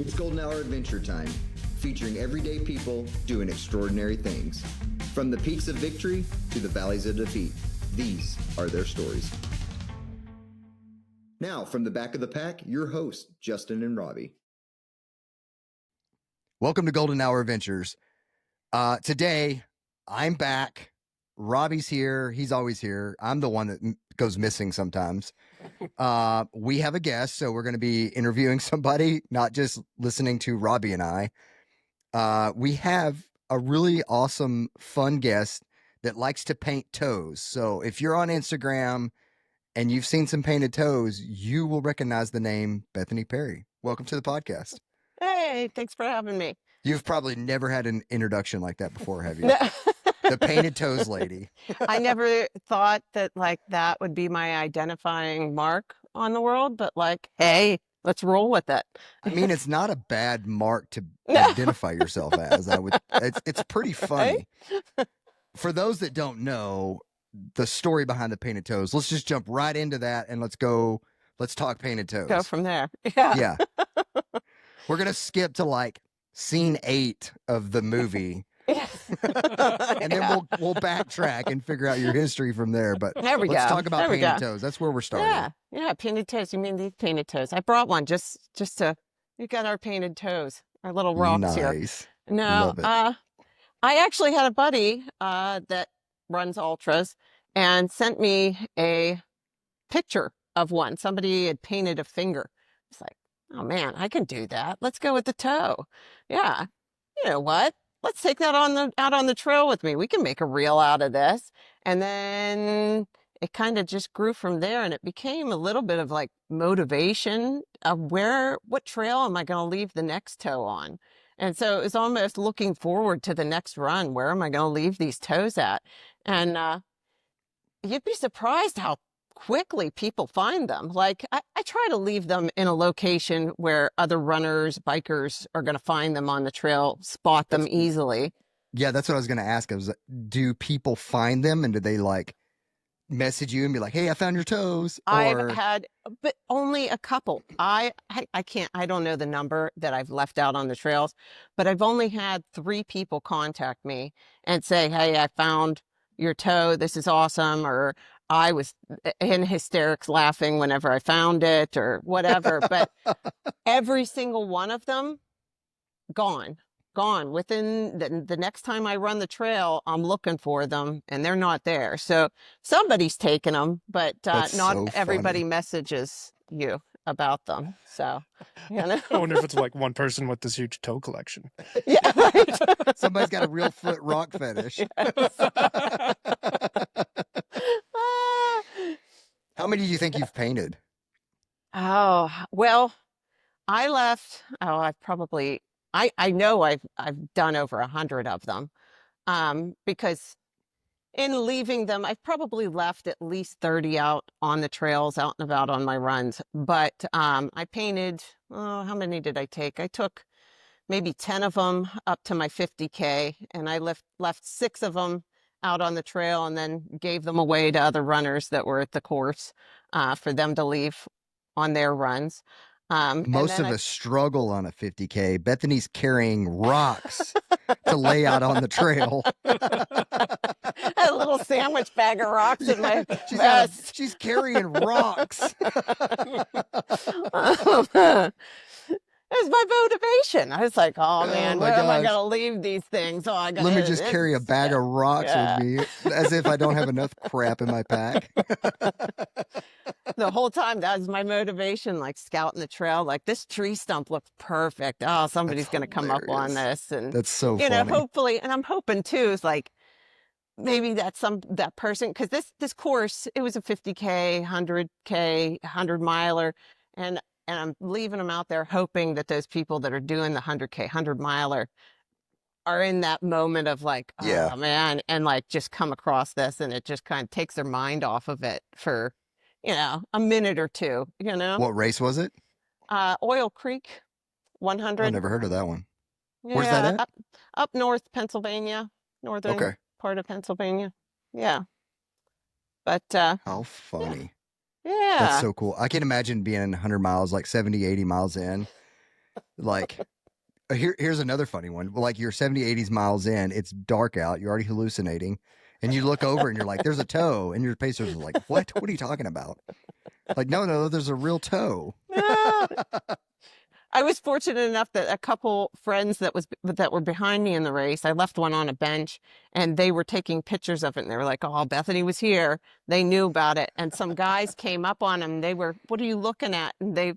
It's Golden Hour Adventure Time, featuring everyday people doing extraordinary things. From the peaks of victory to the valleys of defeat, these are their stories. Now, from the back of the pack, your hosts, Justin and Robbie. Welcome to Golden Hour Adventures. Today, I'm back. Robbie's here. He's always here. I'm the one that goes missing sometimes. We have a guest, so we're going to be interviewing somebody, not just listening to Robbie and I. We have a really awesome, fun guest that likes to paint toes. So if you're on Instagram and you've seen some painted toes, you will recognize the name Bethany Perri. Welcome to the podcast. Hey, thanks for having me. You've probably never had an introduction like that before, have you? No. The painted toes lady. I never thought that that would be my identifying mark on the world, but hey, let's roll with it. I mean, it's not a bad mark to identify yourself as. It's pretty funny. Right? For those that don't know the story behind the painted toes, let's just jump right into that and let's talk painted toes. Go from there. Yeah. We're going to skip to scene 8 of the movie. And then we'll backtrack and figure out your history from there. But let's talk about painted toes. That's where we're starting. Yeah, painted toes. You mean these painted toes? I brought one just we got our painted toes, our little rocks here. No, I actually had a buddy that runs ultras and sent me a picture of one. Somebody had painted a finger. It's like, oh man, I can do that. Let's go with the toe. Yeah. You know what? Let's take that out on the trail with me. We can make a reel out of this. And then it kind of just grew from there, and it became a little bit of motivation of what trail am I going to leave the next toe on? And so it was almost looking forward to the next run. Where am I going to leave these toes at? And you'd be surprised how quickly people find them. I try to leave them in a location where other runners, bikers are going to find them on the trail, spot them easily. Yeah, that's what I was going to ask. Do people find them, and do they message you and be like, hey, I found your toes? I've had, but only a couple. I don't know the number that I've left out on the trails, but I've only had 3 people contact me and say, hey, I found your toe. This is awesome. Or I was in hysterics laughing whenever I found it or whatever. But every single one of them, gone. Within the next time I run the trail, I'm looking for them and they're not there. So somebody's taken them, but not so everybody messages you about them. So, I wonder if it's one person with this huge toe collection. Yeah, right. Somebody's got a real foot rock fetish. Yes. How many do you think you've painted? Oh, well, I left. I know I've done over 100 of them, because in leaving them, I've probably left at least 30 out on the trails, out and about on my runs. But I painted, how many did I take? I took maybe 10 of them up to my 50K, and I left 6 of them out on the trail and then gave them away to other runners that were at the course for them to leave on their runs. Most of us struggle on a 50K. Bethany's carrying rocks to lay out on the trail. A little sandwich bag of rocks in my vest. She's carrying rocks. It was my motivation. I was like, oh man, where am I going to leave these things? Oh, I got. Let me just carry a bag of rocks with me, as if I don't have enough crap in my pack. The whole time, that was my motivation, scouting the trail. This tree stump looks perfect. Oh, somebody's going to come up on this, and that's so funny. Hopefully, and I'm hoping too is maybe that's that person, because this course, it was a 50K, 100K, 100-miler, and I'm leaving them out there hoping that those people that are doing the 100K, 100-miler are in that moment of oh man, and just come across this, and it just kind of takes their mind off of it for, a minute or two, What race was it? Oil Creek 100. I've never heard of that one. Yeah, where's that at? Up north Pennsylvania, northern part of Pennsylvania. Yeah. But how funny. Yeah. That's so cool. I can imagine being 100 miles, 70, 80 miles in, Like, here's another funny one. Like you're 70, 80 miles in, it's dark out, you're already hallucinating, and you look over and you're like, there's a toe, and your pacers are like, what? What are you talking about? Like, no, there's a real toe. I was fortunate enough that a couple friends that were behind me in the race, I left one on a bench, and they were taking pictures of it, and they were like, oh, Bethany was here. They knew about it. And some guys came up on them. They were, what are you looking at? And they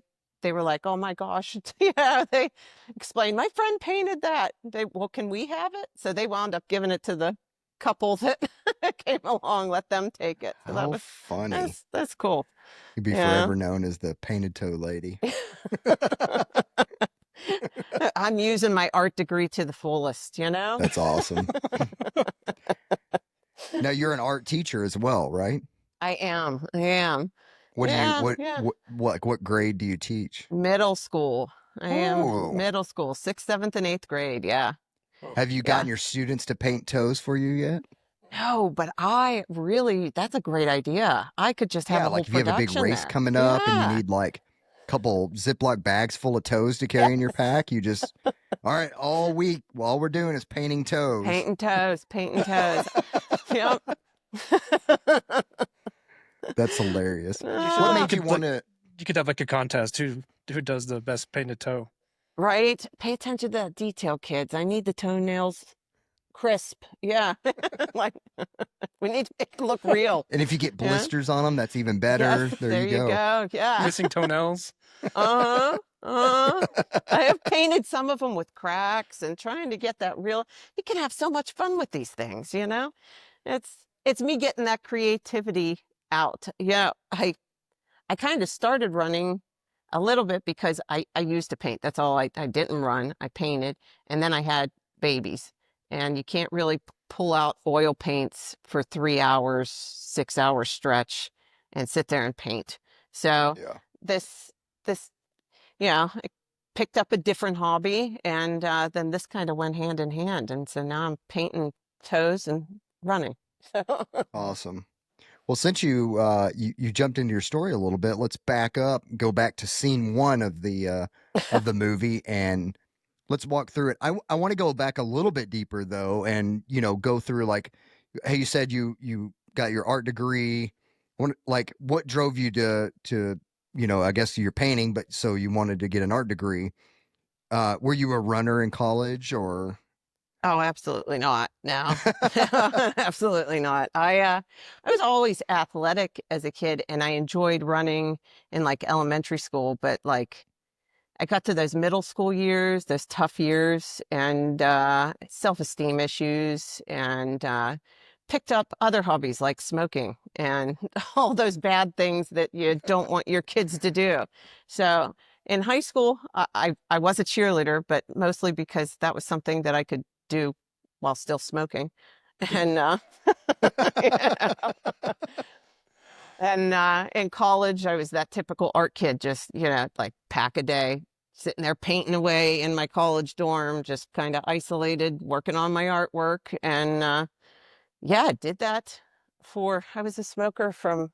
were like, oh my gosh. Yeah, they explained, my friend painted that. Well, can we have it? So they wound up giving it to the couple that came along, let them take it. So that was funny. That's cool. You'd be forever known as the painted toe lady. I'm using my art degree to the fullest, you know? That's awesome. Now you're an art teacher as well, right? I am. What grade do you teach? Middle school. I am middle school, 6th, 7th, and 8th grade. Yeah. Have you gotten your students to paint toes for you yet? No, but that's a great idea. I could just have a whole like if you have a big race coming up and you need like a couple Ziploc bags full of toes to carry in your pack, you just, all right, all week, all we're doing is painting toes. Painting toes. Yep. That's hilarious. What made you want to? You could have like a contest who does the best painted toe. Right? Pay attention to that detail, kids. I need the toenails crisp. Yeah. Like we need to make it look real. And if you get blisters on them, that's even better. Yes, there you go. Yeah. Missing toenails. I have painted some of them with cracks and trying to get that real. You can have so much fun with these things, you know? It's me getting that creativity out. Yeah. I kind of started running a little bit because I used to paint. That's all. I didn't run. I painted, and then I had babies. And you can't really pull out oil paints for 3 hours, 6 hour stretch and sit there and paint. So this, I picked up a different hobby, and then this kind of went hand in hand. And so now I'm painting toes and running. Awesome. Well, since you jumped into your story a little bit, let's back up, go back to scene 1 of the movie, and let's walk through it. I want to go back a little bit deeper though, and go through like, hey, you said you got your art degree. What drove you to I guess you're painting, but so you wanted to get an art degree. Were you a runner in college or? Oh, absolutely not. No, absolutely not. I was always athletic as a kid, and I enjoyed running in like elementary school, but like I got to those middle school years, those tough years, and self-esteem issues, and picked up other hobbies like smoking and all those bad things that you don't want your kids to do. So in high school, I was a cheerleader, but mostly because that was something that I could do while still smoking. And and in college, I was that typical art kid, just, like pack a day, sitting there painting away in my college dorm, just kind of isolated, working on my artwork. And I did that I was a smoker from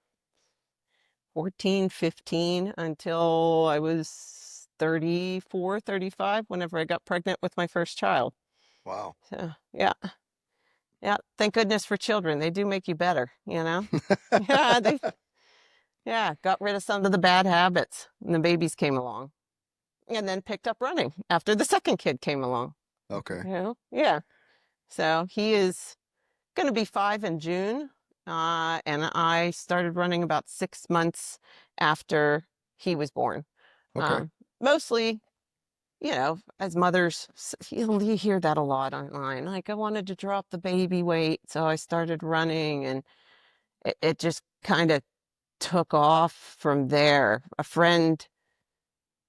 14, 15 until I was 34, 35, whenever I got pregnant with my first child. Wow. So, yeah. Thank goodness for children. They do make you better, Yeah, got rid of some of the bad habits, and the babies came along, and then picked up running after the second kid came along. Okay. Yeah. So he is going to be 5 in June, and I started running about 6 months after he was born. Okay. Mostly, as mothers, you hear that a lot online. Like, I wanted to drop the baby weight, so I started running, and it just kind of took off from there. A friend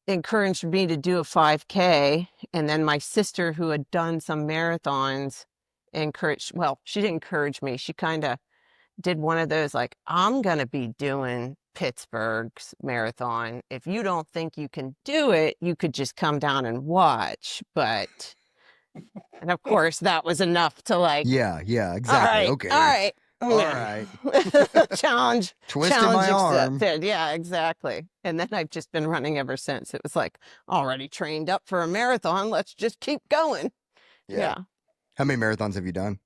encouraged me to do a 5K, and then my sister, who had done some marathons, she didn't encourage me. She kind of did one of those, like, I'm going to be doing Pittsburgh's marathon. If you don't think you can do it, you could just come down and watch. And of course, that was enough to like, yeah, exactly. All right. All right. Challenge. Twisting challenge my arm. accepted. Yeah, exactly. And then I've just been running ever since. It was like, already trained up for a marathon. Let's just keep going. Yeah. How many marathons have you done?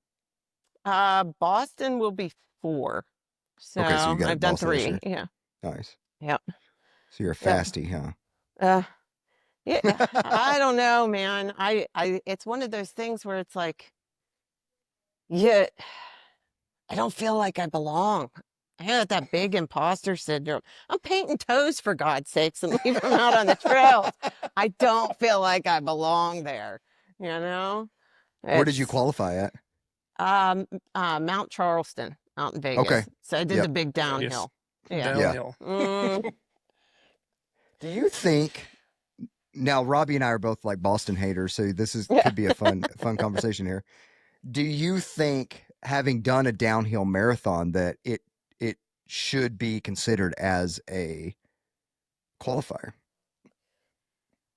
Boston will be 4. So, okay, so you got I've done Boston this 3. year. Yeah. Nice. Yep. So you're a fastie, huh? Yeah. I don't know, man. It's one of those things where it's like, yeah, I don't feel like I belong. I had that big imposter syndrome. I'm painting toes for God's sakes and leaving them out on the trails. I don't feel like I belong there. You know? Where did you It's qualify at? Mount Charleston out in Vegas. Okay. So I did the big downhill. Yeah. Downhill. Do you think now Robbie and I are both like Boston haters, so this could be a fun conversation here. Do you think having done a downhill marathon that it should be considered as a qualifier?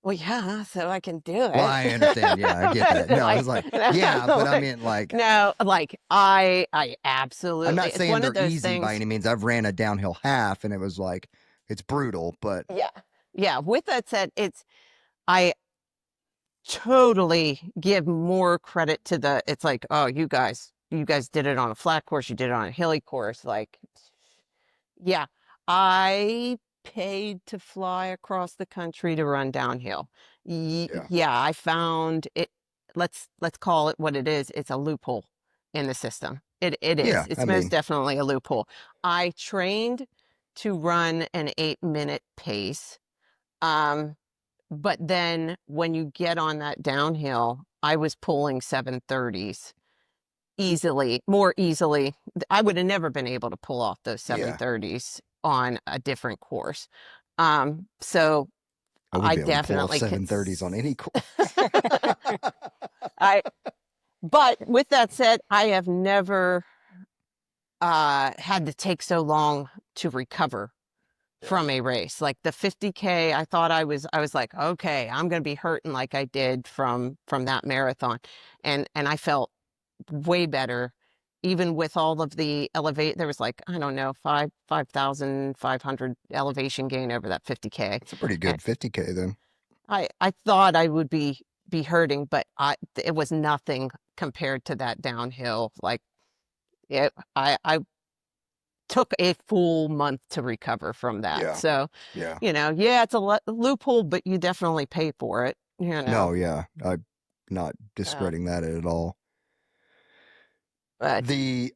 Well, yeah, so I can do it. Well, I understand. Yeah, I get that. No, I was like, yeah, but I mean, like, no, like I absolutely. I'm not it's saying one of they're those easy things, by any means. I've ran a downhill half, and it was like it's brutal, but yeah. With that said, I totally give more credit to the. It's like, oh, you guys did it on a flat course, you did it on a hilly course, like. Yeah, I paid to fly across the country to run downhill. Yeah, I found it. Let's call it what it is. It's a loophole in the system. It is. Yeah, It's most definitely a loophole. I trained to run an 8-minute pace. But then when you get on that downhill, I was pulling 7:30s. More easily. I would have never been able to pull off those 7:30s on a different course. So I definitely pull off 7:30s on any course. But with that said, I have never had to take so long to recover from a race. Like the 50K, I thought I was like, okay, I'm going to be hurting like I did from that marathon. And I felt way better, even with all of the there was like, I don't know, 5,500 elevation gain over that 50K. It's a pretty good 50K then. I thought I would be hurting, but it was nothing compared to that downhill. Like I took a full month to recover from that. So, it's a loophole, but you definitely pay for it. No, yeah. I'm not discrediting that at all. But it's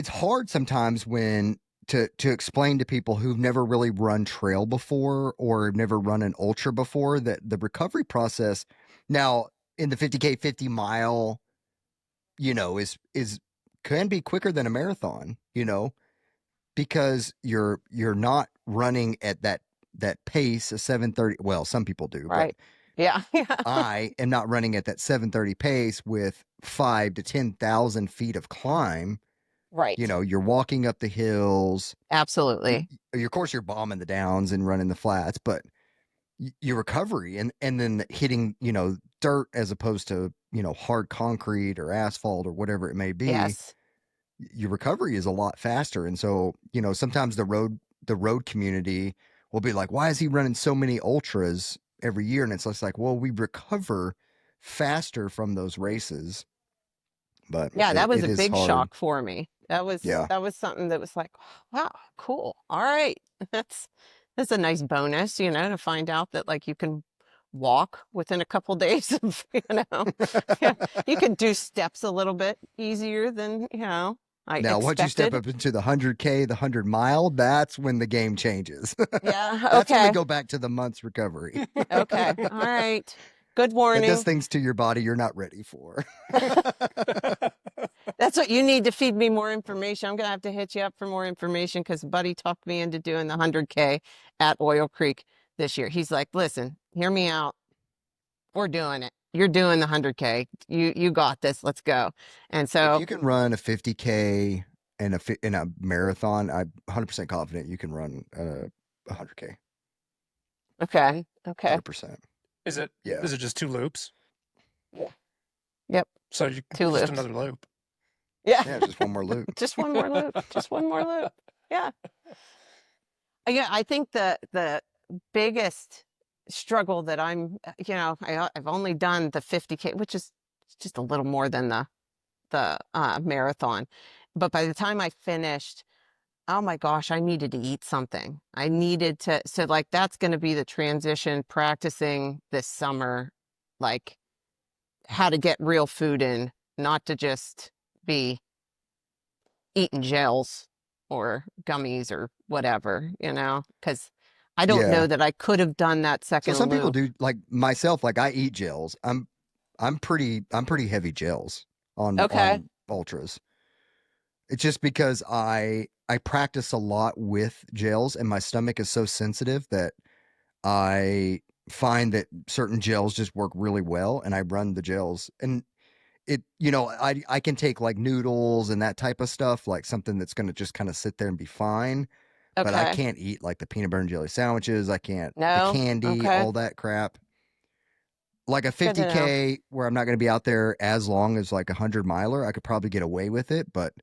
hard sometimes when to explain to people who've never really run trail before or have never run an ultra before that the recovery process now in the 50K 50 mile, is can be quicker than a marathon, because you're not running at that pace of 7:30. Well, some people do, right. Yeah. I am not running at that 7:30 pace with 5,000 to 10,000 feet of climb. Right. You're walking up the hills. Absolutely. Of course, you're bombing the downs and running the flats, but your recovery and then hitting, dirt as opposed to, hard concrete or asphalt or whatever it may be. Yes. Your recovery is a lot faster. And so, sometimes the road community will be like, why is he running so many ultras every year? And it's just like, well, we recover faster from those races. But that was a big shock for me. That was something that was like, wow, cool. All right. That's a nice bonus, to find out that like you can walk within a couple days of, you can do steps a little bit easier than, I expected. Once you step up into the 100K, the 100 mile, that's when the game changes. Yeah. Okay. That's when we go back to the month's recovery. Okay. All right. Good warning. It does things to your body you're not ready for. That's what you need to feed me more information. I'm going to have to hit you up for more information because Buddy talked me into doing the 100K at Oil Creek this year. He's like, listen, hear me out. We're doing it. You're doing the 100K. You got this. Let's go. And so if you can run a 50K in a marathon, I'm 100% confident you can run a 100K. Okay. 100%. Is it? Yeah. Is it just 2 loops? Yeah. Yep. So you 2 loops. Just another loop. Yeah. Yeah, just one more loop. Just one more loop. Just one more loop. Yeah. Yeah, I think the biggest struggle that I've only done the 50K, which is just a little more than the marathon. But by the time I finished, oh my gosh, I needed to eat something. I needed to, so like that's going to be the transition, practicing this summer, like how to get real food in, not to just be eating gels or gummies or whatever, because I don't Yeah. know that I could have done that So second some people loop. do, like myself, like I eat gels. I'm pretty heavy gels Okay. on ultras. It's just because I practice a lot with gels and my stomach is so sensitive that I find that certain gels just work really well and I run the gels. And I can take like noodles and that type of stuff, like something that's going to just kind of sit there and be fine. But I Okay. can't eat like the peanut butter and jelly sandwiches. I can't, the No. candy, Okay. all that crap. Like a Good to know. 50K where I'm not going to be out there as long as like a 100 miler, I could probably get away with it. But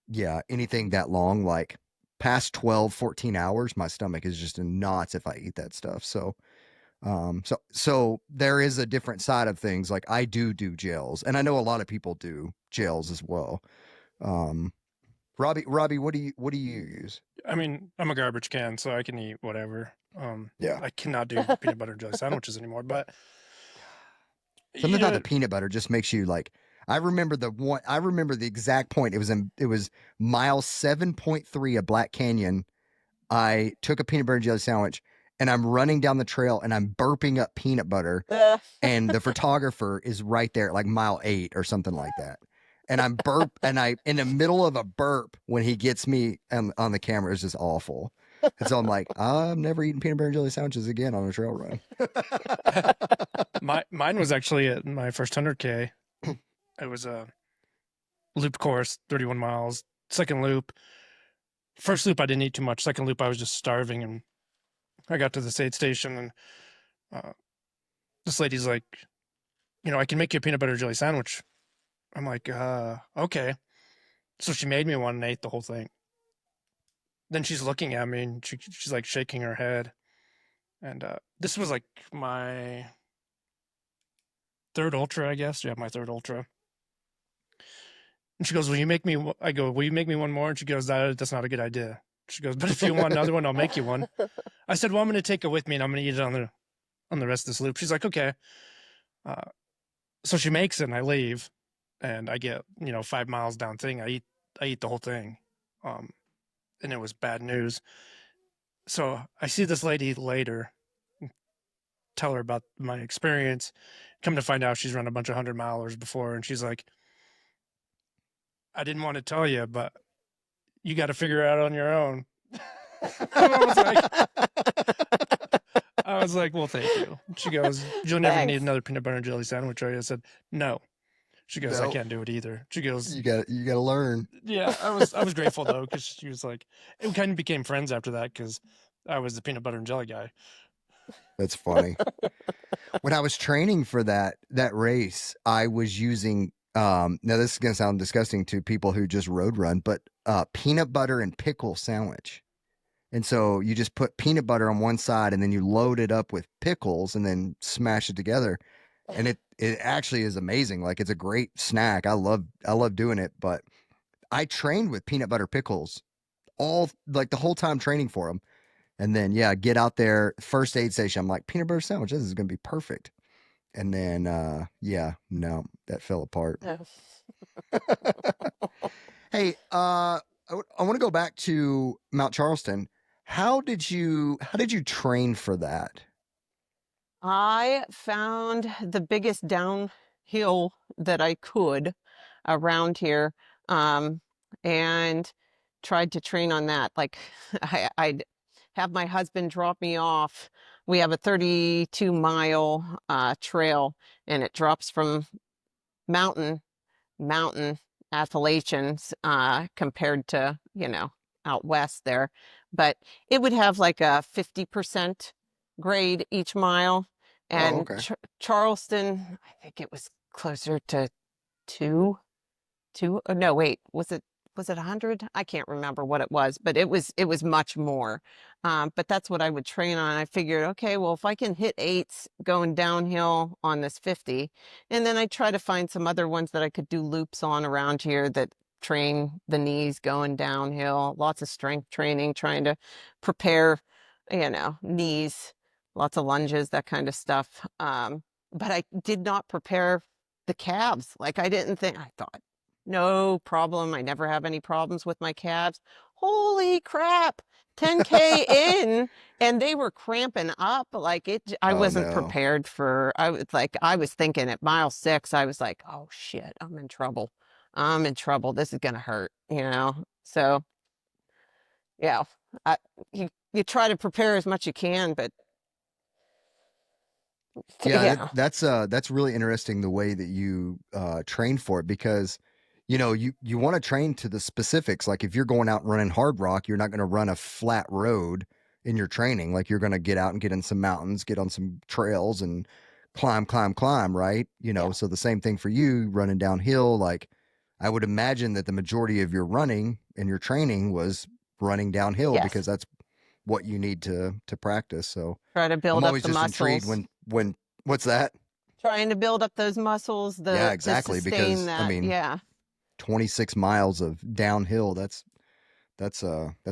yeah, anything that long, like past 12, 14 hours, my stomach is just in knots if I eat that stuff. So there is a different side of things. Like I do gels, and I know a lot of people do gels as well. Robbie, what do you use? I mean, I'm a garbage can, so I can eat whatever. Yeah. I cannot do peanut butter and jelly sandwiches anymore, but Something about the peanut butter just makes you like. I remember the exact point. It was mile 7.3 of Black Canyon. I took a peanut butter and jelly sandwich and I'm running down the trail and I'm burping up peanut butter and the photographer is right there at like mile 8 or something like that. And I'm in the middle of a burp when he gets me on the camera. It's just awful. And so I'm like, I'm never eating peanut butter and jelly sandwiches again on a trail run. Mine was actually at my first 100K. It was a loop course, 31 miles. Second loop. First loop, I didn't eat too much. Second loop, I was just starving. And I got to the aid station and this lady's like, I can make you a peanut butter jelly sandwich. I'm like, okay. So she made me one and ate the whole thing. Then she's looking at me and she's like shaking her head. And this was like my third ultra, I guess. Yeah, my third ultra. And she goes, will you make me one more? And she goes, that's not a good idea. She goes, but if you want another one, I'll make you one. I said, well, I'm going to take it with me and I'm going to eat it on the rest of this loop. She's like, okay. So she makes it and I leave and I get, 5 miles down thing. I eat the whole thing. And it was bad news. So I see this lady later, tell her about my experience, come to find out she's run a bunch of 100-milers before. And she's like, I didn't want to tell you, but you got to figure it out on your own. I was like, well, thank you. She goes, you'll never need another peanut butter and jelly sandwich, right? I said, no. She goes, I can't do it either. She goes, you got to learn. Yeah, I was grateful though, because she was like, it kind of became friends after that because I was the peanut butter and jelly guy. That's funny. When I was training for that race, I was using now this is gonna sound disgusting to people who just road run, but peanut butter and pickle sandwich. And so you just put peanut butter on one side and then you load it up with pickles and then smash it together. And it actually is amazing. Like it's a great snack. I love doing it, but I trained with peanut butter pickles the whole time training for them. And then, yeah, get out there, first aid station. I'm like, peanut butter sandwich, this is going to be perfect. And then, no, that fell apart. Hey, I want to go back to Mount Charleston. How did you train for that? I found the biggest downhill that I could around here, and tried to train on that. Like I'd have my husband drop me off. We have a 32-mile trail, and it drops from mountain Appalachians compared to out west there, but it would have like a 50% grade each mile. And okay. Charleston, I think it was closer to 2. no, wait, was it 100? I can't remember what it was, but it was much more. But that's what I would train on. I figured, okay, well, if I can hit 8s going downhill on this 50, and then I try to find some other ones that I could do loops on around here that train the knees going downhill, lots of strength training, trying to prepare, knees, lots of lunges, that kind of stuff. But I did not prepare the calves. Like I thought, no problem. I never have any problems with my calves. Holy crap. 10K in and they were cramping up like it. I wasn't prepared for, I was thinking at mile 6, I was like, oh shit, I'm in trouble. I'm in trouble. This is going to hurt, So yeah, you try to prepare as much you can, but yeah. That's really interesting the way that you train for it, because you want to train to the specifics. Like if you're going out and running hard rock, you're not going to run a flat road in your training. Like you're going to get out and get in some mountains, get on some trails and climb, right? So the same thing for you running downhill. Like I would imagine that the majority of your running and your training was running downhill, yes, because that's what you need to practice. So try to build I'm up always the just muscles. intrigued when what's that? Trying to build up those muscles. Yeah, exactly. Because that. I mean, yeah, 26 miles of downhill. That's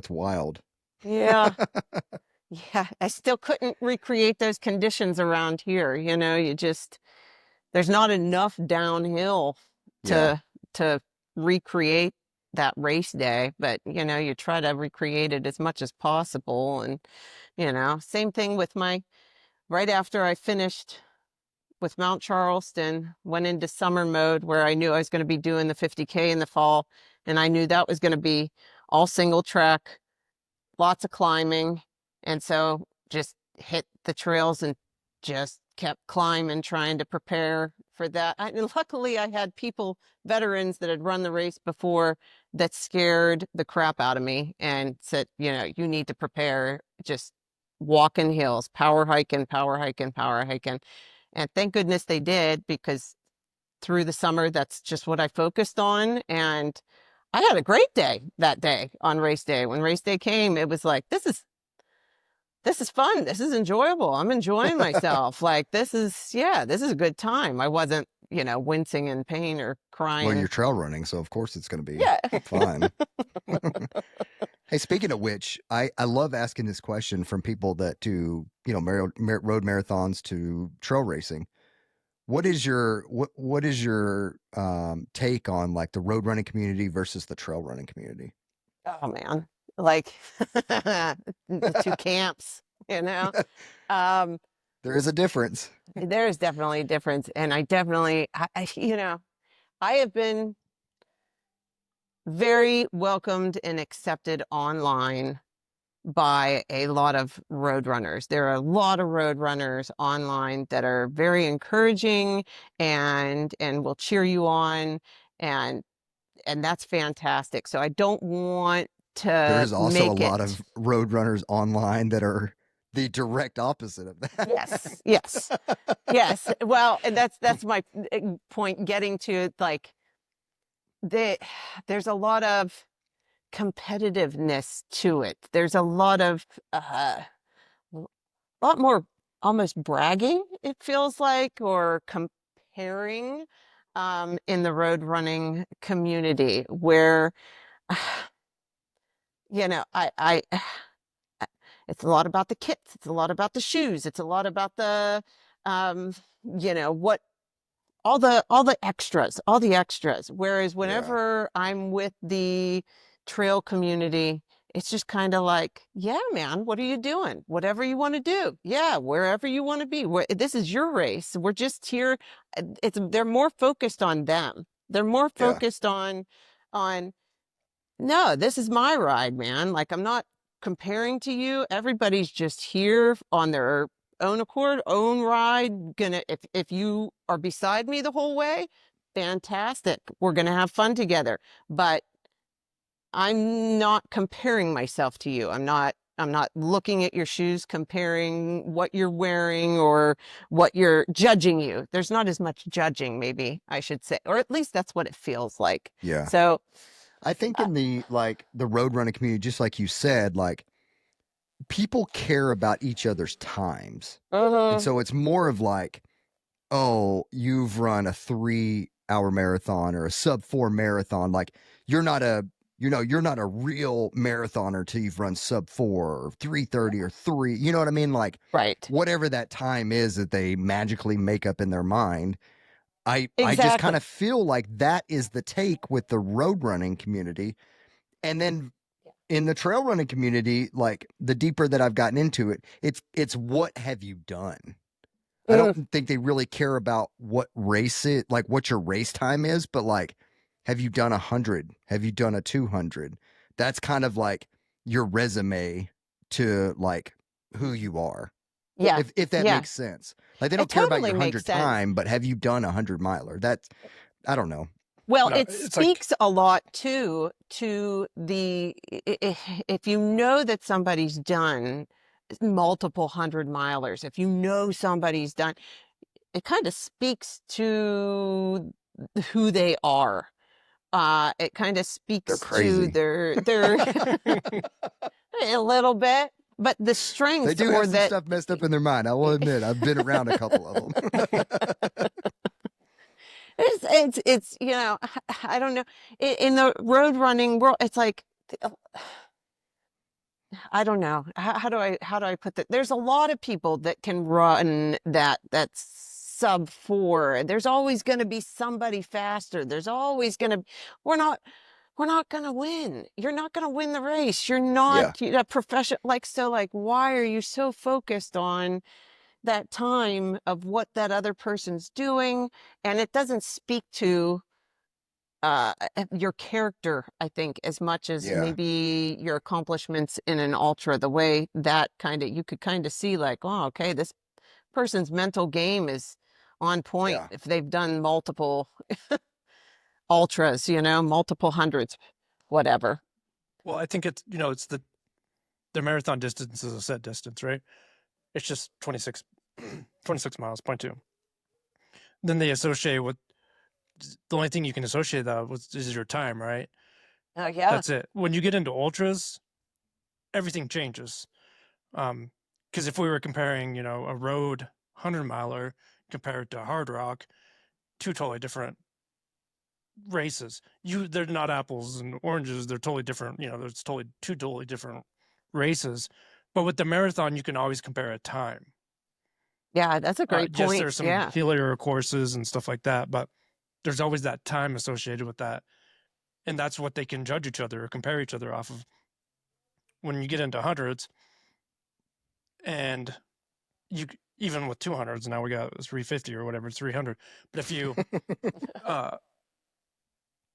wild. Yeah. Yeah. I still couldn't recreate those conditions around here. There's not enough downhill to recreate that race day, but you try to recreate it as much as possible. And, same thing with right after I finished with Mount Charleston, went into summer mode where I knew I was going to be doing the 50K in the fall. And I knew that was going to be all single track, lots of climbing. And so just hit the trails and just kept climbing, trying to prepare for that. And luckily I had veterans that had run the race before, that scared the crap out of me and said, you need to prepare, just walking hills, power hiking. And thank goodness they did, because through the summer, that's just what I focused on. And I had a great day that day on race day. When race day came, it was like, this is fun. This is enjoyable. I'm enjoying myself. Like, this is a good time. I wasn't, wincing in pain or crying. Well, you're trail running, so of course it's going to be fun. Hey, speaking of which, I love asking this question from people that do, road marathons to trail racing. What is your take on like the road running community versus the trail running community? Oh man, like the two camps, There is a difference. There is definitely a difference, and I have been very welcomed and accepted online by a lot of road runners. There are a lot of road runners online that are very encouraging and will cheer you on, and that's fantastic. So I don't want to There's also a lot of road runners online that are the direct opposite of that. Yes. Well, and that's my point, getting to like there's a lot of competitiveness to it. There's a lot more almost bragging, it feels like, or comparing in the road running community, where I it's a lot about the kits, it's a lot about the shoes, it's a lot about the what all the extras. Whereas whenever I'm with the trail community, it's just kind of like, yeah, man, what are you doing? Whatever you want to do. Yeah, wherever you want to be. This is your race. We're just here. They're more focused on them. They're more focused on no, this is my ride, man. Like, I'm not comparing to you. Everybody's just here on their own accord, own ride. If you are beside me the whole way, fantastic. We're gonna have fun together. But I'm not comparing myself to you. I'm not I'm not looking at your shoes, comparing what you're wearing or what you're judging you. There's not as much judging, maybe I should say, or at least that's what it feels like. Yeah. So I think in the road running community, just like you said, like people care about each other's times. And so it's more of like, oh, you've run a 3-hour marathon or a sub-4 marathon. Like you're not a real marathoner till you've run sub-4 or 3:30 or 3. You know what I mean? Like whatever that time is that they magically make up in their mind. I just kind of feel like that is the take with the road running community. And then in the trail running community, like the deeper that I've gotten into it, it's what have you done? I don't think they really care about what race it, like what your race time is, but like, have you done 100? Have you done a 200? That's kind of like your resume to like who you are. Yeah. If that makes sense. Like they don't care about your 100 time, but have you done 100 miler? That's, I don't know. Well, it speaks a lot too to the, if you know that somebody's done multiple 100-milers, if you know somebody's done, it kind of speaks to who they are. It kind of speaks to their a little bit, but the strength. They do have some stuff messed up in their mind. I will admit, I've been around a couple of them. It's you know, I don't know. In the road running world, it's like, I don't know. How do I put that? There's a lot of people that can run that's sub-4. There's always going to be somebody faster. There's always going to, we're not going to win. You're not going to win the race. You're not a professional. Like, so like, why are you so focused on that time of what that other person's doing? And it doesn't speak to your character, I think, as much as maybe your accomplishments in an ultra, the way that kind of, you could kind of see like, oh, okay, this person's mental game is on point if they've done multiple ultras, you know, multiple hundreds, whatever. Well, I think it's, you know, it's the marathon distance is a set distance, right? It's just 26 miles, 0.2. Then they associate with, the only thing you can associate that with is your time, right? Yeah. That's it. When you get into ultras, everything changes. Because if we were comparing, you know, a road 100-miler compared to hard rock, two totally different races. They're not apples and oranges. They're totally different. You know, there's two totally different races. But with the marathon, you can always compare a time. Yeah, that's a great point. Yes, there's some hillier courses and stuff like that, but there's always that time associated with that. And that's what they can judge each other or compare each other off of. When you get into hundreds, and you, even with 200s, now we got 350 or whatever, 300. But if you,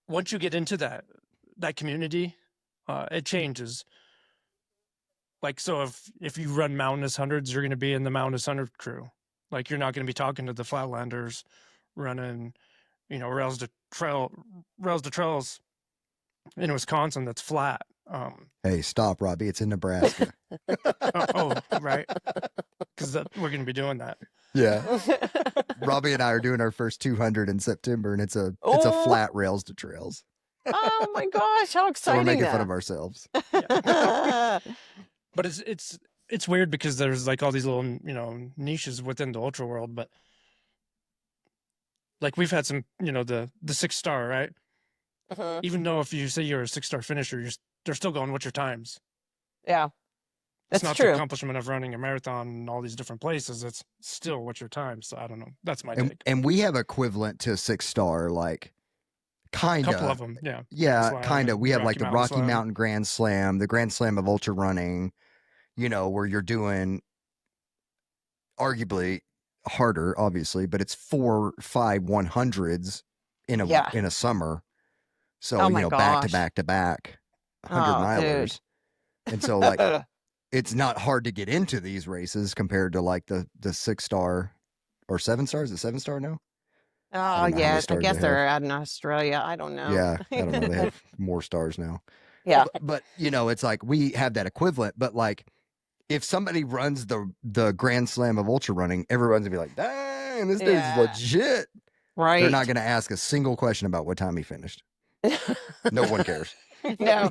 once you get into that community, it changes. Like, so if you run mountainous hundreds, you're going to be in the mountainous 100 crew. Like, you're not going to be talking to the flatlanders running, you know, rails to trails in Wisconsin that's flat. Hey, stop, Robbie. It's in Nebraska. Right. Because we're going to be doing that. Yeah. Robbie and I are doing our first 200 in September, and it's a flat rails to trails. Oh my gosh, how exciting! So we're making fun of ourselves. But it's weird because there's like all these little, you know, niches within the ultra world. But like we've had some, you know, the 6-star, right? Even though if you say you're a 6-star finisher, they're still going, what's your times? Yeah, that's it's not true. The accomplishment of running a marathon in all these different places. It's still what's your time. So I don't know. That's my take. And we have equivalent to 6-star, like kind of. A couple of them, yeah. Yeah, kind of. We have like the Rocky Mountain Grand Slam, the Grand Slam of ultra running, you know, where you're doing arguably harder, obviously, but it's 4, 5 100s in a summer. So, you know, back to back to back 100-milers. And so like it's not hard to get into these races compared to like the 6-star or 7-star. Is it 7-star now? Oh, yeah. I guess they're out in Australia. I don't know. Yeah. I don't know. They have more stars now. Yeah. But it's like we have that equivalent. But like, if somebody runs the Grand Slam of ultra running, everyone's gonna be like, "Dang, this dude's legit." Right. They're not gonna ask a single question about what time he finished. No one cares. No.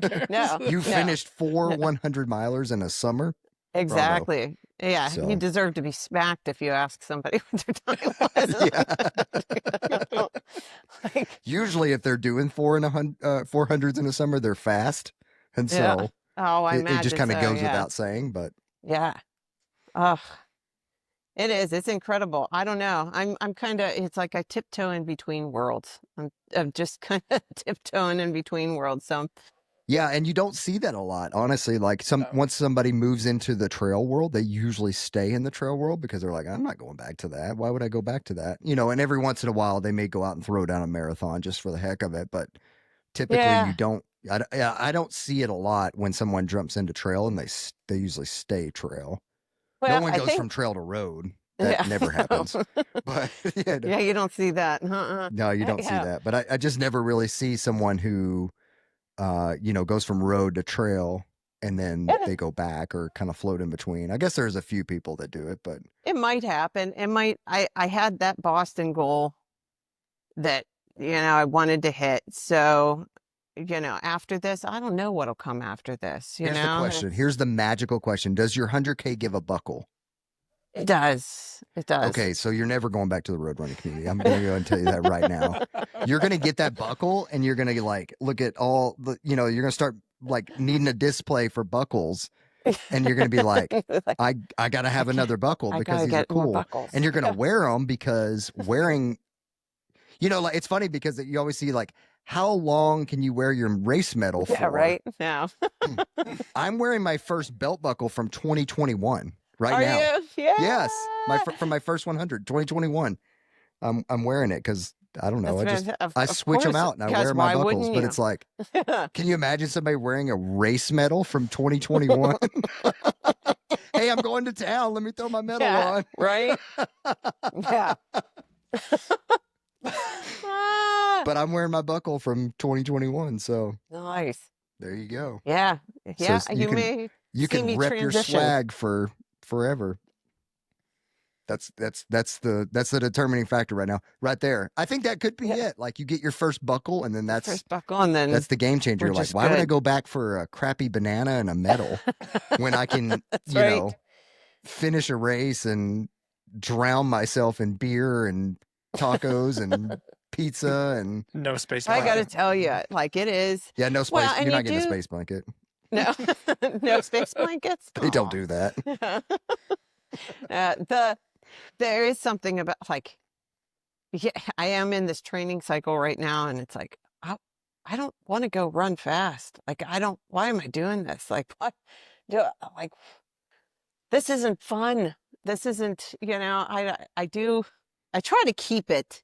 You finished 4 100 milers in a summer. Exactly. Bravo. Yeah. So. You deserve to be smacked if you ask somebody what their time was. Yeah. Usually, if they're doing 400s in a summer, they're fast, and so it just kind of goes without saying. But yeah, it is. It's incredible. I don't know. I'm kind of. It's like I tiptoe in between worlds. I'm just kind of tiptoeing in between worlds. So. Yeah, and you don't see that a lot, honestly. Like once somebody moves into the trail world, they usually stay in the trail world because they're like, I'm not going back to that. Why would I go back to that? And every once in a while they may go out and throw down a marathon just for the heck of it, but typically you don't. I don't see it a lot when someone jumps into trail and they usually stay trail. Well, no one goes from trail to road. That never happens. But yeah, you don't see that. No, you don't see that. But I just never really see someone who goes from road to trail and then they go back or kind of float in between. I guess there's a few people that do it, but it might happen. I had that Boston goal that, I wanted to hit. So, after this, I don't know what'll come after this. Here's the question. Here's the magical question. Does your 100K give a buckle? It does. It does. Okay, so you're never going back to the road running community. I'm going to go and tell you that right now. You're going to get that buckle, and you're going to look at all the, you're going to start needing a display for buckles, and you're going to be like, I got to have another buckle because these are cool, and you're going to wear them because wearing, it's funny because you always see how long can you wear your race medal for? Yeah, right now. I'm wearing my first belt buckle from 2021. Right now. Are you? Yeah. Yes. From my first 100, 2021. I'm wearing it because I don't know. I switch them out and I wear my buckles. But it's like, can you imagine somebody wearing a race medal from 2021? Hey, I'm going to town. Let me throw my medal on. Right? Yeah. But I'm wearing my buckle from 2021. So nice. There you go. Yeah. Yeah. So you can rep your swag for forever. That's the determining factor right now, right there. I think that could be it. Like you get your first buckle, and then that's the game changer. You're like, why would I go back for a crappy banana and a medal when I can, finish a race and drown myself in beer and tacos and pizza and no space blanket. I got to tell you, it is. Yeah, no space. You're not getting a space blanket. No, no space blankets. They don't do that. There is something about I am in this training cycle right now, and it's like I don't want to go run fast. Why am I doing this? This isn't fun. This isn't. I try to keep it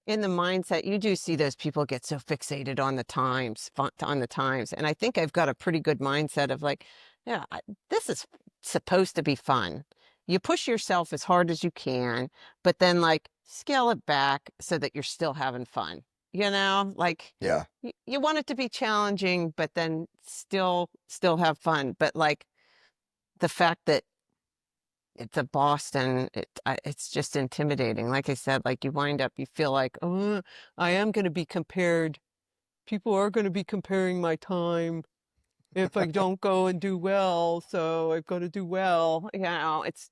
in the mindset. You do see those people get so fixated on the times, and I think I've got a pretty good mindset of this is supposed to be fun. You push yourself as hard as you can, but then scale it back so that you're still having fun. You want it to be challenging, but then still have fun. But the fact that it's a Boston, it's just intimidating. Like I said, you wind up, you feel like, oh, I am going to be compared. People are going to be comparing my time if I don't go and do well. So I've got to do well. It's.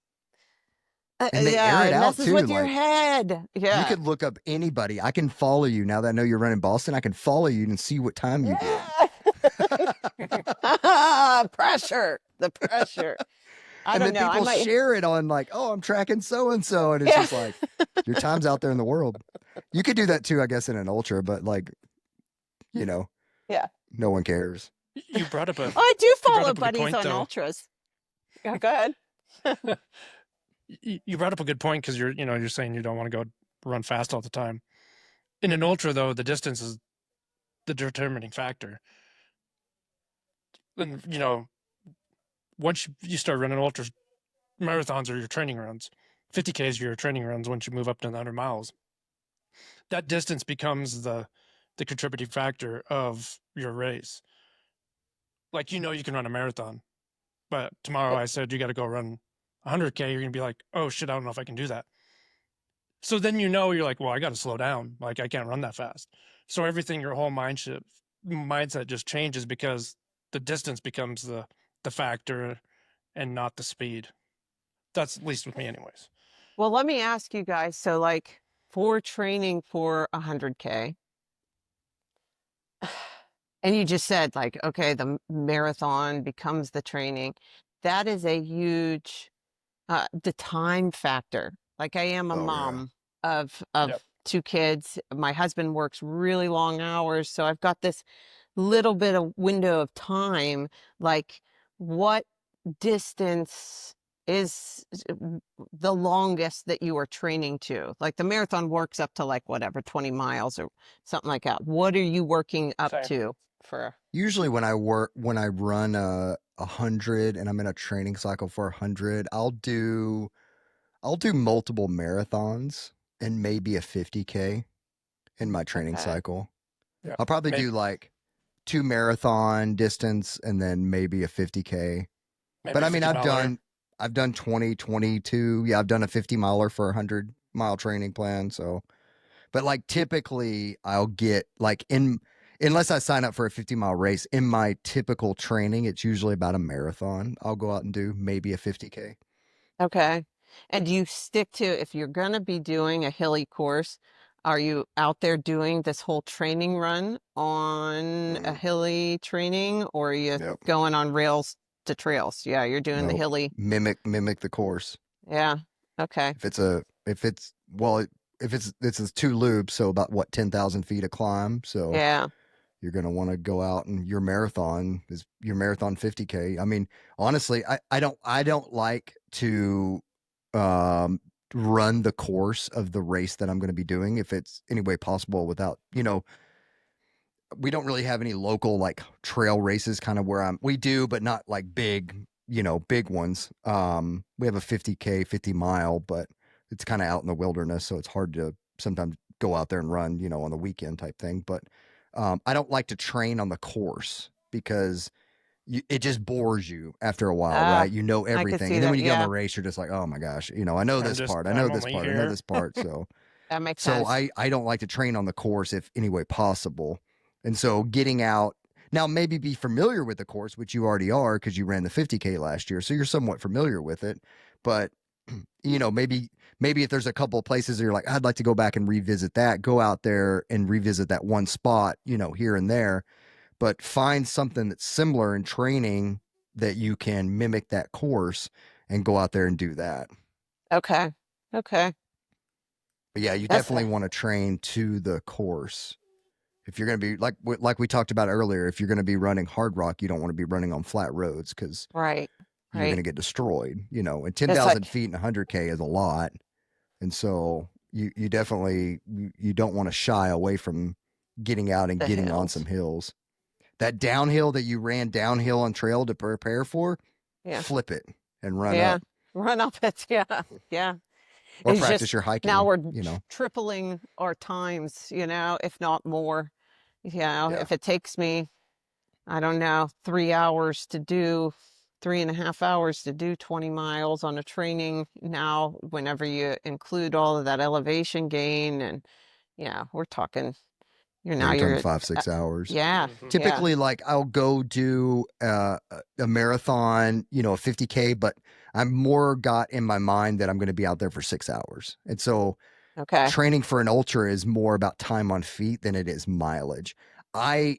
And they air it out too. With your head. Yeah. You could look up anybody. I can follow you now that I know you're running Boston. I can follow you and see what time you did. Pressure. The pressure. I don't know. People share it on I'm tracking so-and-so. And it's just your time's out there in the world. You could do that too, I guess, in an ultra, but no one cares. You brought up I do follow buddies on ultras. Yeah, go ahead. You brought up a good point because you're saying you don't want to go run fast all the time. In an ultra, though, the distance is the determining factor. And once you start running ultras, marathons are your training runs. 50Ks are your training runs once you move up to 100 miles. That distance becomes the contributing factor of your race. like, you can run a marathon, but tomorrow I said, you got to go run 100K. You're going to be like, oh shit, I don't know if I can do that. So then, you're like, well, I got to slow down. Like, I can't run that fast. So everything, your whole mindset just changes because the distance becomes the factor and not the speed. That's at least with me anyways. Well, let me ask you guys. So like for training for 100K, and you just said like, okay, the marathon becomes the training. That is a huge, the time factor. Like I am a mom of Yep. 2 kids. My husband works really long hours. So I've got this little bit of window of time. Like what distance is the longest that you are training to? Like the marathon works up to like whatever, 20 miles or something like that. What are you working up to for? Usually when I run 100 and I'm in a training cycle for 100, I'll do multiple marathons and maybe a 50K in my training cycle. Yeah. I'll probably do like 2 marathon distance and then maybe a 50K. But I mean, I've done 20, 22. Yeah, I've done a 50 miler for a 100-mile training plan. So, but like typically I'll get like unless I sign up for a 50-mile race, in my typical training, it's usually about a marathon. I'll go out and do maybe a 50K. Okay. And do you stick to, if you're going to be doing a hilly course, are you out there doing this whole training run on a hilly training, or are you going on rails to trails? Yeah, you're doing the hilly. Mimic the course. Yeah. Okay. If it's 2 loops, so about 10,000 feet of climb. So yeah, you're going to want to go out, and your marathon is your marathon 50K. I mean, honestly, I don't like to run the course of the race that I'm going to be doing if it's any way possible without, we don't really have any local like trail races kind of where we do, but not like big ones. We have a 50K, 50 mile, but it's kind of out in the wilderness. So it's hard to sometimes go out there and run, on the weekend type thing. But I don't like to train on the course because it just bores you after a while, right? You know everything. And then when you get on the race, you're just like, oh my gosh, I know this part. I know this part. I know this part. So that makes sense. So I don't like to train on the course if any way possible. And so getting out now, maybe be familiar with the course, which you already are because you ran the 50K last year. So you're somewhat familiar with it. But, maybe if there's a couple of places that you're like, I'd like to go back and revisit that, go out there and revisit that one spot, here and there. But find something that's similar in training that you can mimic that course and go out there and do that. Okay. But yeah, you definitely want to train to the course. If you're going to be like we talked about earlier, if you're going to be running hard rock, you don't want to be running on flat roads because you're going to get destroyed, and 10,000 feet and 100K is a lot. And so you definitely, you don't want to shy away from getting out and getting on some hills. That downhill that you ran downhill on trail to prepare for, flip it and run up. Run up it. Yeah. Or practice your hiking. Now we're tripling our times, if not more. If it takes me, I don't know, 3 hours to do, 3.5 hours to do 20 miles on a training. Now, whenever you include all of that elevation gain, and we're talking, you're 5-6 hours. Yeah. Typically, like I'll go do a marathon, a 50K, but I'm more got in my mind that I'm going to be out there for 6 hours. And so training for an ultra is more about time on feet than it is mileage. I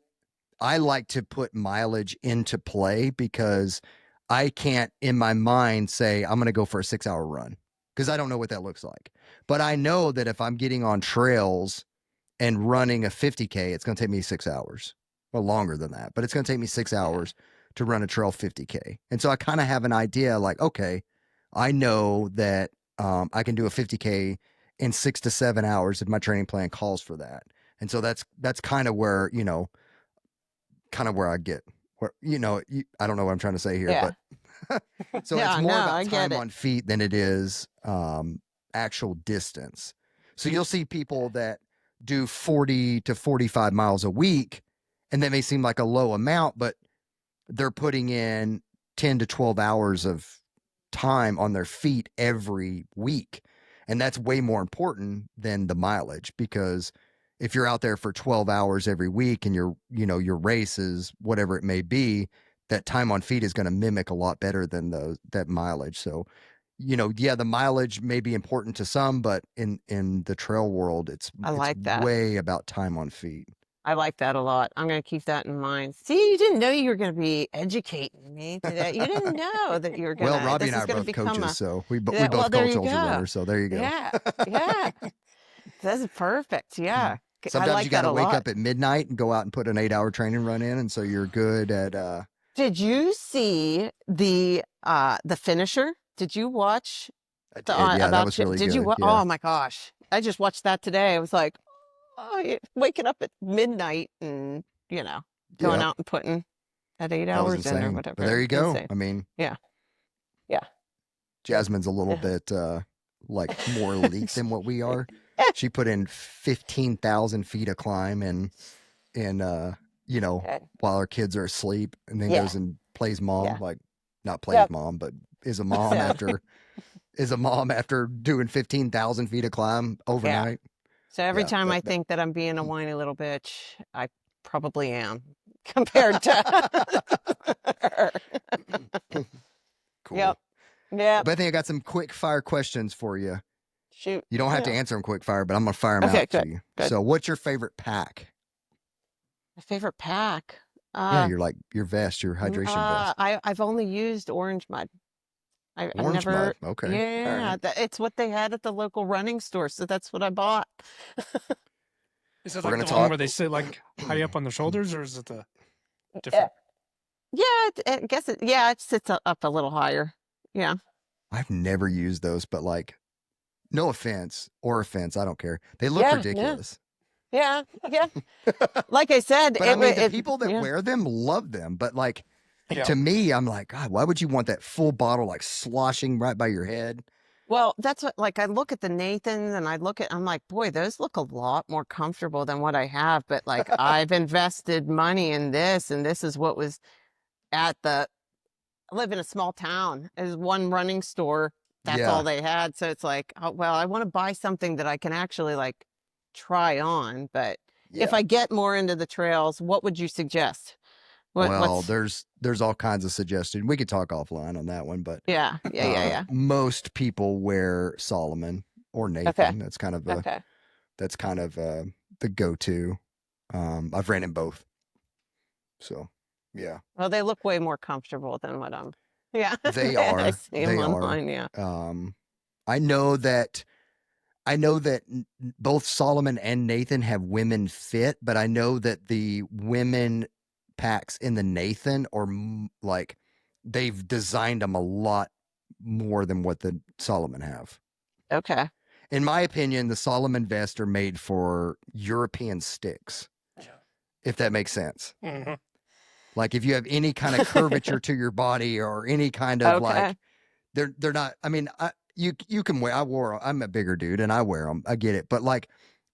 like to put mileage into play because I can't in my mind say I'm going to go for a 6-hour run because I don't know what that looks like. But I know that if I'm getting on trails and running a 50K, it's going to take me 6 hours. Well, longer than that, but it's going to take me 6 hours to run a trail 50K. And so I kind of have an idea like, okay, I know that I can do a 50K in 6 to 7 hours if my training plan calls for that. And so that's kind of where, where I get, where, I don't know what I'm trying to say here, but so it's more about time on feet than it is actual distance. So you'll see people that do 40 to 45 miles a week, and that may seem like a low amount, but they're putting in 10 to 12 hours of time on their feet every week. And that's way more important than the mileage, because if you're out there for 12 hours every week and your race is whatever it may be, that time on feet is going to mimic a lot better than that mileage. So, the mileage may be important to some, but in the trail world, it's that. Way about time on feet. I like that a lot. I'm going to keep that in mind. See, you didn't know you were going to be educating me today. You didn't know that you were going to. Well, Robbie and I are both coaches, so we both coach ultra runners. So there you go. Yeah. That's perfect. Yeah. Sometimes you got to wake up at midnight and go out and put an 8-hour training run in, and so you're good at. Did you see the finisher? Did you watch? I did. Yeah, that was really good. Did you? Yeah. Oh my gosh! I just watched that today. I was like, waking up at midnight and going out and putting that 8 hours in or whatever. But there you go. Insane. I mean, yeah. Jasmine's a little bit more elite than what we are. She put in 15,000 feet of climb and while our kids are asleep, and then goes and plays mom, not plays mom, but is a mom after doing 15,000 feet of climb overnight. So every time I think that I'm being a whiny little bitch, I probably am compared to her. Cool. Yep. Bethany, I got some quick fire questions for you. Shoot. You don't have to answer them quick fire, but I'm going to fire them out to you. Good. So what's your favorite pack? My favorite pack? Your vest, your hydration vest. I've only used Orange Mud. Orange Mud. Okay. Yeah, it's what they had at the local running store, so that's what I bought. Is it like the one where they sit like high up on the shoulders, or is it the different? Yeah, I guess it sits up a little higher. Yeah. I've never used those, but no offense or offense, I don't care. They look ridiculous. Yeah. Like I said, but the people that wear them love them, but to me, I'm like, God, why would you want that full bottle sloshing right by your head? Well, that's what, I look at the Nathans and I'm like, boy, those look a lot more comfortable than what I have. But I've invested money in this, and this is what was I live in a small town. There's one running store. That's all they had. So it's like, oh, well, I want to buy something that I can actually try on. But if I get more into the trails, what would you suggest? There's all kinds of suggestions. We could talk offline on that one, but yeah. Most people wear Solomon or Nathan. Okay. That's kind of the go-to. I've ran in both, so yeah. Well, they look way more comfortable than what I'm. Yeah, they are. I see them online. Yeah. I know that both Solomon and Nathan have women fit, but I know that the women packs in the Nathan are they've designed them a lot more than what the Solomon have. Okay. In my opinion, the Solomon vests are made for European sticks, if that makes sense. Mm-hmm. If you have any kind of curvature to your body or any kind of they're not. I mean, you can wear. I'm a bigger dude and I wear them. I get it, but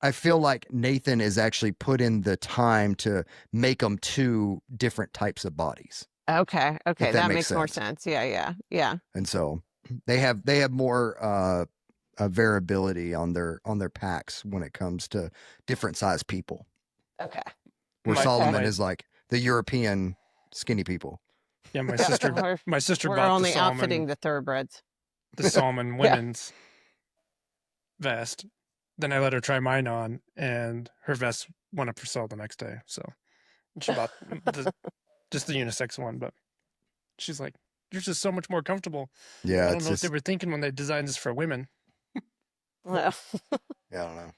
I feel like Nathan is actually put in the time to make them two different types of bodies. Okay. That makes more sense. Yeah. And so they have more variability on their packs when it comes to different size people. Okay. Where Solomon is the European skinny people. Yeah, my sister we're bought only the Solomon, outfitting the thoroughbreds. The Solomon women's vest. Then I let her try mine on, and her vest went up for sale the next day. So she bought just the unisex one, but she's like, "Yours is so much more comfortable." Yeah, I don't know what they were thinking when they designed this for women. Well. Yeah, I don't know.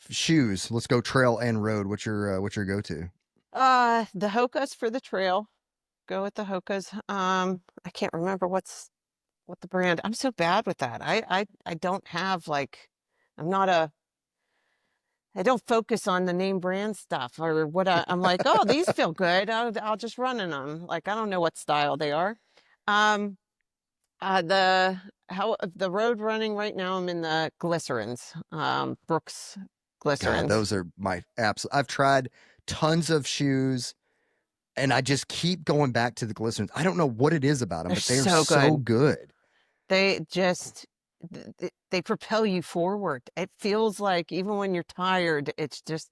Shoes. Let's go trail and road. What's your go-to? The Hoka's for the trail. Go with the Hoka's. I can't remember what the brand. I'm so bad with that. I don't have I don't focus on the name brand stuff or what I'm like, oh, these feel good. I'll just run in them. I don't know what style they are. The road running right now, I'm in the glycerins, Brooks glycerins. God, those are my absolute. I've tried tons of shoes And I just keep going back to the glycerins. I don't know what it is about them, but they're so so good. good. They just, they propel you forward. It feels like even when you're tired, it's just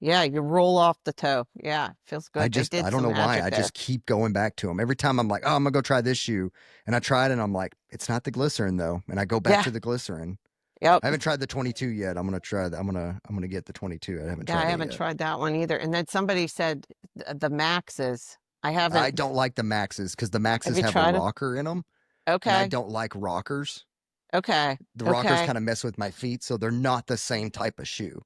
yeah, you roll off the toe. Yeah, feels good. I don't know why. I just keep going back to them. Every time I'm like, oh, I'm going to go try this shoe. And I try it and I'm like, it's not the glycerin though. And I go back to the glycerin. Yep. I haven't tried the 22 yet. I'm going to try that. I'm going to get the 22. I haven't tried it I haven't tried that one either. And then somebody said the Maxes. I don't like the Maxes because the Maxes have a rocker in them. Okay. And I don't like rockers. Okay. The rockers kind of mess with my feet, so they're not the same type of shoe.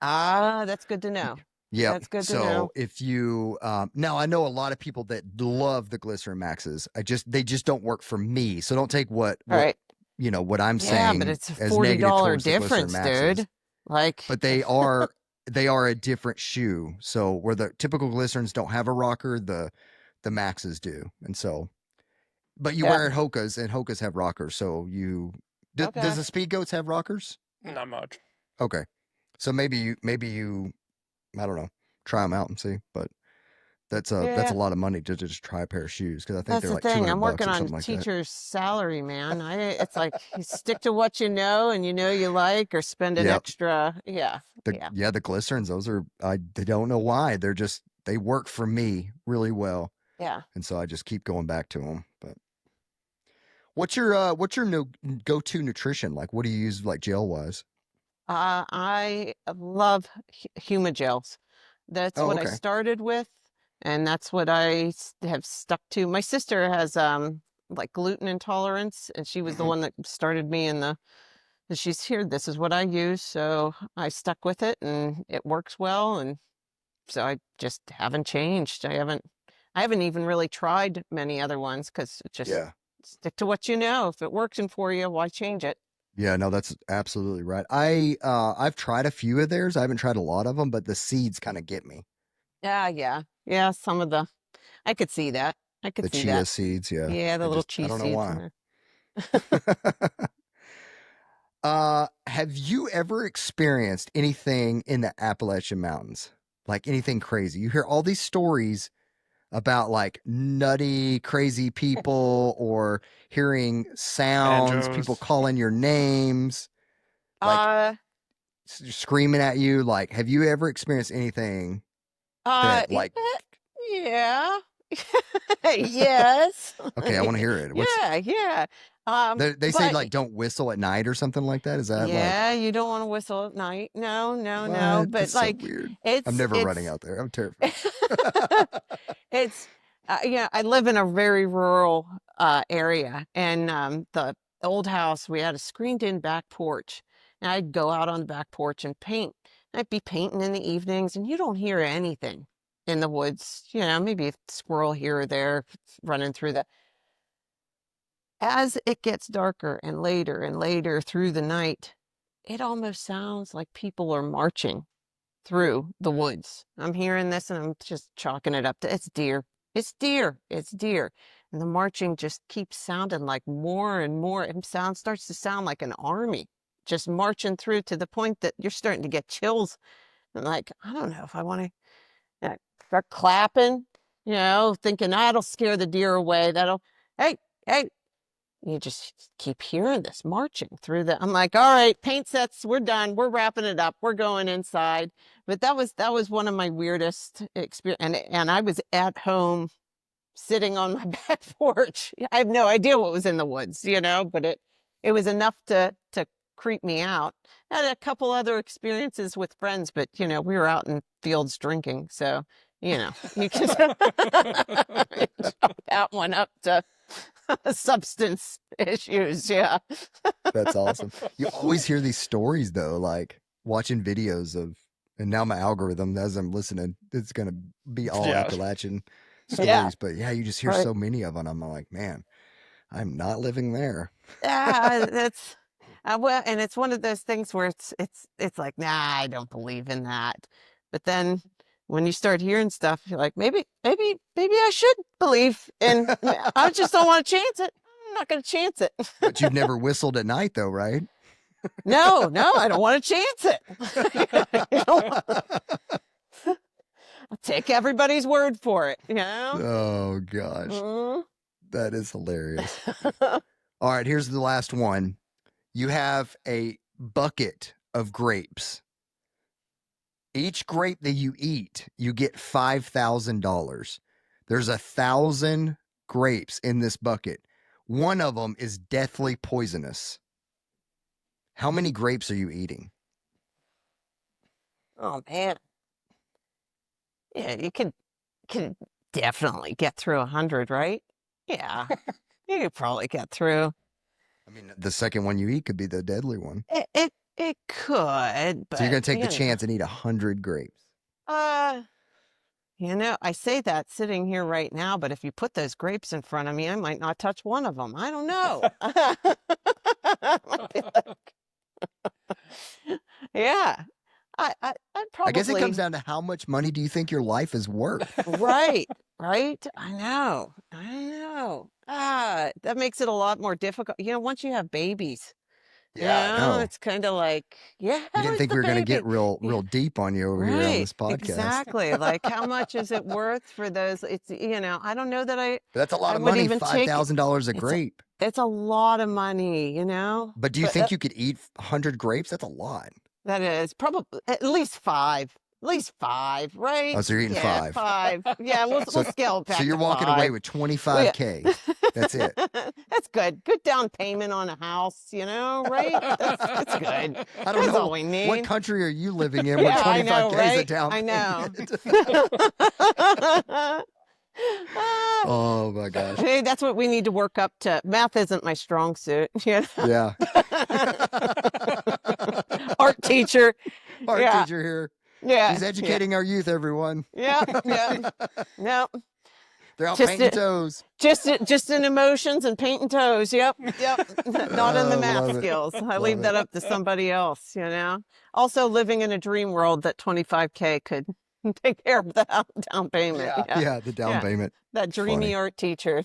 Ah, that's good to know. Yeah, that's good to know. So if you now, I know a lot of people that love the Glycerin Maxes. They just don't work for me. So don't take what I'm saying. Yeah, but it's a $40 difference, dude. Like, but they are a different shoe. So where the typical Glycerins don't have a rocker, the Maxes do, and so. But you wear Hokas, and Hokas have rockers. So does the Speed Goats have rockers? Not much. Okay, so maybe you, I don't know, try them out and see. But that's a lot of money to just try a pair of shoes because I think they're like $200 I'm working on like teacher's salary, man. It's like you stick to what you know and you like, or spend an extra. The Glycerins, those are I don't know why they work for me really well. Yeah, and so I just keep going back to them. But what's your go-to nutrition? Like, what do you use like gel wise? I love Humagels. That's what I started with, and that's what I have stuck to. My sister has like gluten intolerance, and she was the one that started me and she's here. This is what I use, so I stuck with it, and it works well, and so I just haven't changed. I haven't even really tried many other ones because just stick to what you know. If it working for you, why change it? Yeah, no, that's absolutely right. I've tried a few of theirs. I haven't tried a lot of them, but the seeds kind of get me. Yeah. Some of I could see that. I could see chia that. seeds. Yeah. Yeah, the little chia seeds. I don't know why. Have you ever experienced anything in the Appalachian Mountains? Like anything crazy? You hear all these stories about like nutty, crazy people or hearing sounds, people calling your names, like screaming at you. Like, have you ever experienced anything that like? Yeah. Yes. Okay, I want to hear it. Yeah. They say like don't whistle at night or something like that. Is that you don't want to whistle at night. No. What? But that's like, so weird. I'm never running out there. I'm terrified. It's I live in a very rural area, and the old house, we had a screened-in back porch, and I'd go out on the back porch and paint. I'd be painting in the evenings, and you don't hear anything in the woods. Maybe a squirrel here or there running through the. As it gets darker and later through the night, it almost sounds like people are marching through the woods. I'm hearing this and I'm just chalking it up to it's deer. It's deer. And the marching just keeps sounding like more and more. It starts to sound like an army just marching through to the point that you're starting to get chills. And like, I don't know if I want to start clapping, thinking that'll scare the deer away. Hey. You just keep hearing this marching through I'm like, all right, paint sets, we're done. We're wrapping it up. We're going inside. But that was one of my weirdest experience. And I was at home sitting on my back porch. I have no idea what was in the woods, but it was enough to creep me out. I had a couple other experiences with friends, but we were out in fields drinking. So, you can chalk that one up to substance issues. Yeah. That's awesome. You always hear these stories though, like watching videos of, and now my algorithm as I'm listening, it's going to be all Appalachian stories, but you just hear so many of them. I'm like, man, I'm not living there. That's well, and it's one of those things where it's like, nah, I don't believe in that. But then when you start hearing stuff, you're like, maybe I should believe in. I just don't want to chance it. I'm not going to chance it. But you've never whistled at night, though, right? No, I don't want to chance it. I'll take everybody's word for it, you know? Oh, gosh. That is hilarious. All right, here's the last one. You have a bucket of grapes. Each grape that you eat, you get $5,000. There's 1,000 grapes in this bucket. One of them is deathly poisonous. How many grapes are you eating? Oh, man. Yeah, you could definitely get through 100, right? Yeah, you could probably get through. I mean, the second one you eat could be the deadly one. It could, but so you're going to take the chance and eat 100 grapes. You know, I say that sitting here right now, but if you put those grapes in front of me, I might not touch one of them. I don't know. Yeah. I'd probably. I guess it comes down to how much money do you think your life is worth? Right. I know. That makes it a lot more difficult. You know, once you have babies, Yeah, I know. it's kind of like, You didn't think we were going to get real deep on you over here on this podcast. Exactly. Like, how much is it worth for those? It's, I don't know that But that's a lot of money, $5,000 a grape. It's a lot of money, But do you think you could eat 100 grapes? That's a lot. That is probably at least 5. At least 5, right? Oh, so you're eating 5. 5. Yeah, we'll scale it back. So you're to walking 5. away with $25K. That's it. That's good. Good down payment on a house, right? That's good. I don't That's know. all we need. What country are you living in where 25K is a down payment? I know. Oh my gosh. Hey, that's what we need to work up to. Math isn't my strong suit. Yeah. Art teacher. Art teacher here. Yeah. He's educating our youth, everyone. Yeah. No. They're out painting toes. Just in emotions and painting toes. Yep. Not in the math skills. I leave that up to somebody else, Also living in a dream world that 25K could take care of the down payment. Yeah, the down payment. That dreamy art teacher.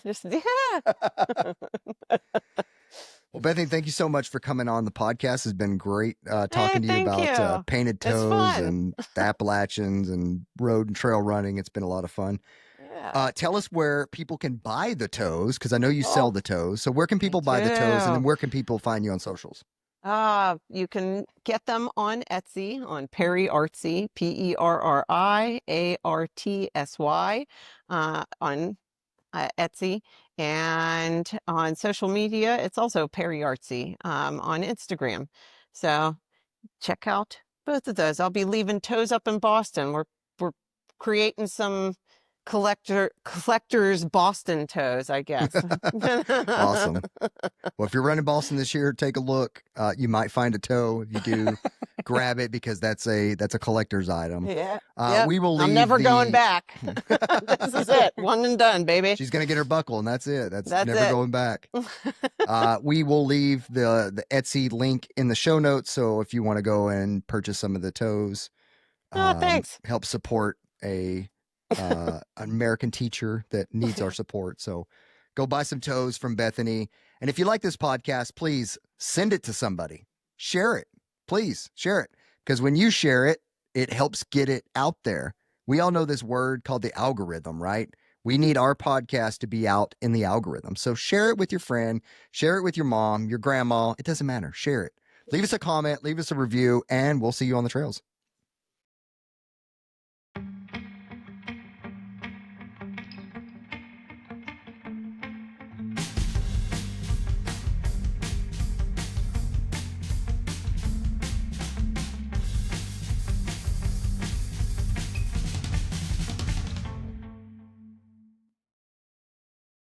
Well, Bethany, thank you so much for coming on the podcast. It's been great talking to you about painted toes and the Appalachians and road and trail running. It's been a lot of fun. Yeah. Tell us where people can buy the toes, because I know you sell the toes. So where can people buy the toes, and then where can people find you on socials? You can get them on Etsy, on Perri Artsy, PerriArtsy, on Etsy, and on social media, it's also Perri Artsy on Instagram. So check out both of those. I'll be leaving Toes up in Boston. We're creating some collector's Boston toes, I guess. Awesome. Well, if you're running Boston this year, take a look. You might find a toe. If you do, grab it, because that's a collector's item. Yeah. We will leave. I'm never going back. This is it. One and done, baby. She's gonna get her buckle, and that's it. That's never going back. We will leave the Etsy link in the show notes. So if you want to go and purchase some of the toes, thanks. Help support an American teacher that needs our support. So go buy some toes from Bethany. And if you like this podcast, please send it to somebody. Share it. Please share it. Because when you share it, it helps get it out there. We all know this word called the algorithm, right? We need our podcast to be out in the algorithm. So share it with your friend, share it with your mom, your grandma. It doesn't matter. Share it. Leave us a comment, leave us a review, and we'll see you on the trails.